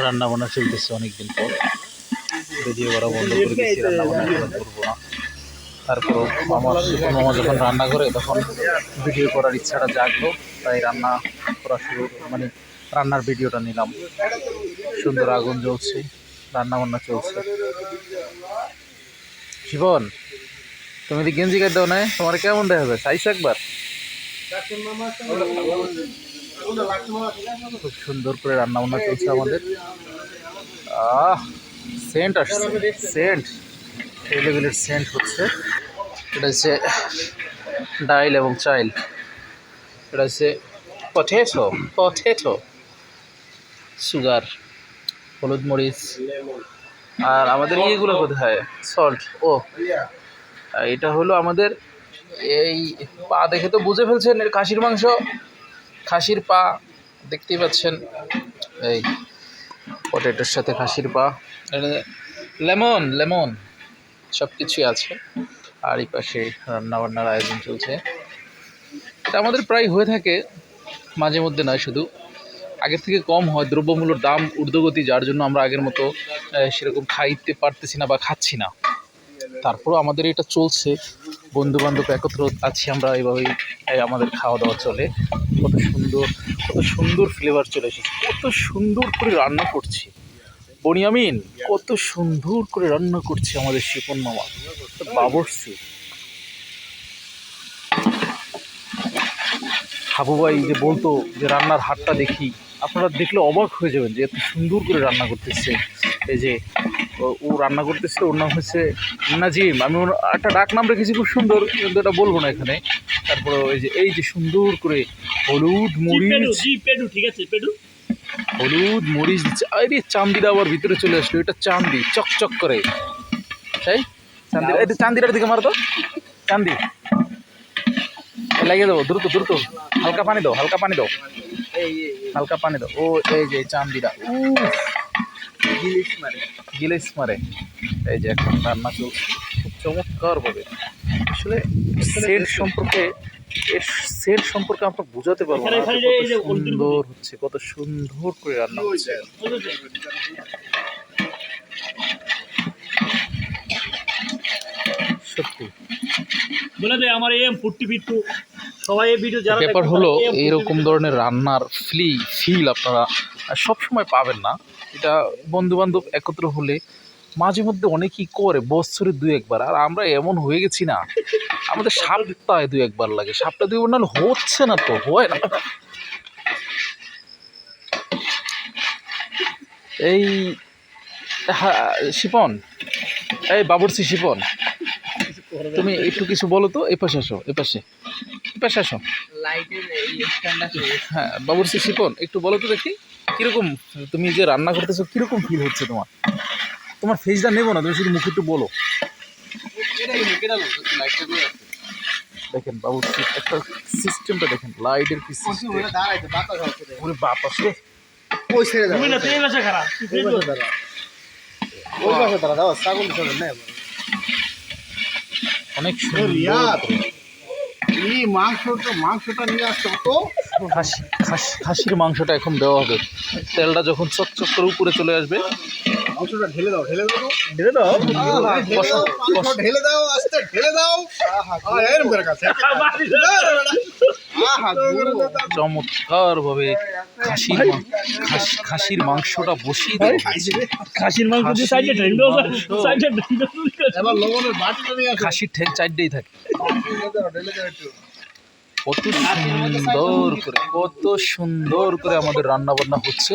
রান্না বান্না চলতেছে অনেকদিন পর, ভিডিও করা বন্ধ করে দিয়েছি, রান্না বান্না এখন করবো না। তারপর আমার মামা যখন রান্না করে তখন ভিডিও করার ইচ্ছাটা জাগলো, তাই রান্না করা শুরু রান্নার ভিডিওটা নিলাম। সুন্দর আগুন জ্বলছে, রান্না বান্না চলছে। শিবন, তুমি যদি গেঞ্জি কাট দাও না, তোমার কেমন দেখা যাবে? চাইছো একবার? খুব সুন্দর করে রান্না বান্না চলছে আমাদের। সেন্ট আসছে, সেন্ট এই লেভেলের সেন্ট হচ্ছে। এটা হচ্ছে ডাইল এবং চাইল, এটা হচ্ছে পটেটো, পটেটো, সুগার, হলুদ মরিচ, আর আমাদের ইয়েগুলো কোথায়? সল্ট। ও, এটা হলো আমাদের এই পা দেখে তো বুঝে ফেলছেন, এর খাসির মাংস, খাসির পা দেখতেই পাচ্ছেন। এই পটেটোর সাথে খাসির পা, লেমন, লেমন সব কিছুই আছে। আর এই পাশে রান্নাবান্নার আয়োজন চলছে। এটা আমাদের প্রায় হয়ে থাকে, মাঝে মধ্যে নয়, শুধু আগের থেকে কম হয়। দ্রব্যমূল্যের দাম ঊর্ধ্বগতি, যার জন্য আমরা আগের মতো সেরকম খাইতে পারতেছি না বা খাচ্ছি না। তারপরও আমাদের এটা চলছে, বন্ধু বান্ধব একত্র আছি আমরা, এইভাবেই আমাদের খাওয়া দাওয়া চলে। কত সুন্দর, কত সুন্দর ফ্লেভার চলে এসেছে, কত সুন্দর করে রান্না করছি বনিয়ামিন, কত সুন্দর করে রান্না করছে আমাদের শিপন মামা, বাবরসি। হাবু ভাই যে বলতো যে রান্নার হাতটা দেখি, আপনারা দেখলে অবাক হয়ে যাবেন যে এত সুন্দর করে রান্না করতেছে। এই যে ও রান্না করতেছে, ওর নাম হচ্ছে নাজিম। আমি ওর একটা ডাক নাম রেখেছি খুব সুন্দর, কিন্তু এটা বলবো না এখানে। তারপরে এই যে সুন্দর করে হলুদ মরিচ, হলুদ মরিচ দিচ্ছে। আরে চান্দিটা আবার ভিতরে চলে আসলো, এটা চান্দি চকচক করে, তাই চান্দি, এই চান্দিটার দিকে মারো তো, চান্দি লাগিয়ে দেবো, দ্রুত দ্রুত, হালকা পানি দাও, হালকা পানি দাও, হালকা পানি দাও। ও এই যে চান্দিটা গিলিস মারে। এই যে এখন রান্না চলছে খুব চমৎকার ভাবে। আসলে সেন্ট সম্পর্কে, এর সেন্ট সম্পর্কে আমরা বোঝাতে পারবো না, কত সুন্দর হচ্ছে, কত সুন্দর করে রান্না হচ্ছে। সত্যি ব্যাপার হলো, এইরকম ধরনের রান্নার ফিল আপনারা সবসময় পাবেন না। এটা বন্ধু বান্ধব একত্র হলে মাঝে মধ্যে অনেকেই করে, বছরে 2-1 বার। আর আমরা এমন হয়ে গেছি না, আমাদের সপ্তাহে 2-1 বার লাগে, সপ্তাহে 2 বার নাহলে হচ্ছে না, তো হয় না। এই শিপন, এই বাবুর্চি শিপন, তুমি একটু কিছু বলো তো। এপাশে আসো, এপাশে এপাশে আসো। হ্যাঁ বাবুর্চি শিপন, একটু বলো তো দেখি কিরকম তুমি যে রান্না করতেছো, কিরকম ফিল হচ্ছে তোমার? তোমার ফেসটা নেবো না, তুমি শুধু মুখে একটু বলো। দেখেন বাবুর্চি একটা সিস্টেমটা দেখেন, লাইটের কি সিস্টেম, ওরে বাতাস রে, ওই ছেড়ে দাও, তুমি না তেল আছে খারাপ, তুই ওই পাশে দাঁড়া দাও, ছাগল ছাগল না অনেক সুন্দর। এই মাংসটা নিয়ে আসছো তো, খাসির মাংসটা এখন দেওয়া হবে। তেলটা যখন চকচক করে উপরে চলে আসবে, মাংসটা ঢেলে দাও, ঢেলে দাও, ঢেলে দাও, ঢেলে দাও, আস্তে ঢেলে দাও। চমৎকার ভাবে খাসির মাংসটা বসিয়ে দেবো। খাসির মাংস খাসির ঠেক চারটেই থাকে। কত সুন্দর করে আমাদের রান্না বান্না হচ্ছে,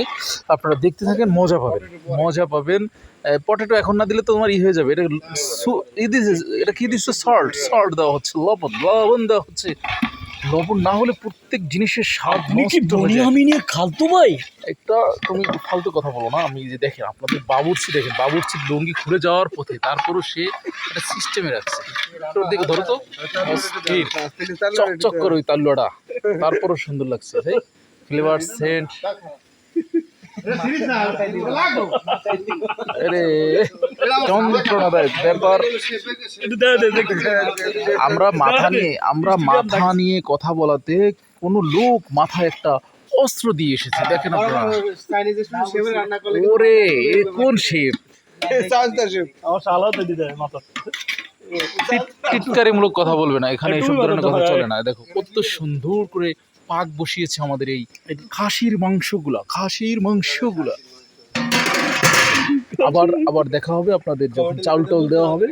আপনারা দেখতে থাকেন, মজা পাবেন, মজা পাবেন। পটেটো এখন না দিলে তো তোমার হয়ে যাবে। এটা কি দিচ্ছে? সল্ট দেওয়া হচ্ছে, লবণ দেওয়া হচ্ছে। লবণ না হলে প্রত্যেক জিনিসের স্বাদ খালতো ভাই। একটা তুমি ফালতু কথা বলো না। আমি যে দেখেন আপনাদের বাবুর্চি, দেখেন বাবুর্চির লুঙ্গি খুলে যাওয়ার পথে, তারপরও সে একটা সিস্টেমে রাখছে। তোর দিকে ধরো তো, চকচক করে ওই তাল্লুটা, তারপরও সুন্দর লাগছে। ফ্লেভার সেন্ট, যন্ত্রণাদায়ক ব্যাপার। আমরা মাথা নিয়ে কথা বলাতে কোনো লোক মাথায় একটা অস্ত্র দিয়ে এসেছে, দেখেন আপনারা। ওরে এ কোন শেফ? টিটকারিমূলক কথা বলবে না, এখানে এসব ধরনের কথা চলে না। দেখো কত সুন্দর করে পাক বসিয়েছে আমাদের এই খাসির মাংসগুলা, খাসির মাংসগুলা। আবার আবার দেখা হবে আপনাদের যখন চাউল টাউল দেওয়া হবে।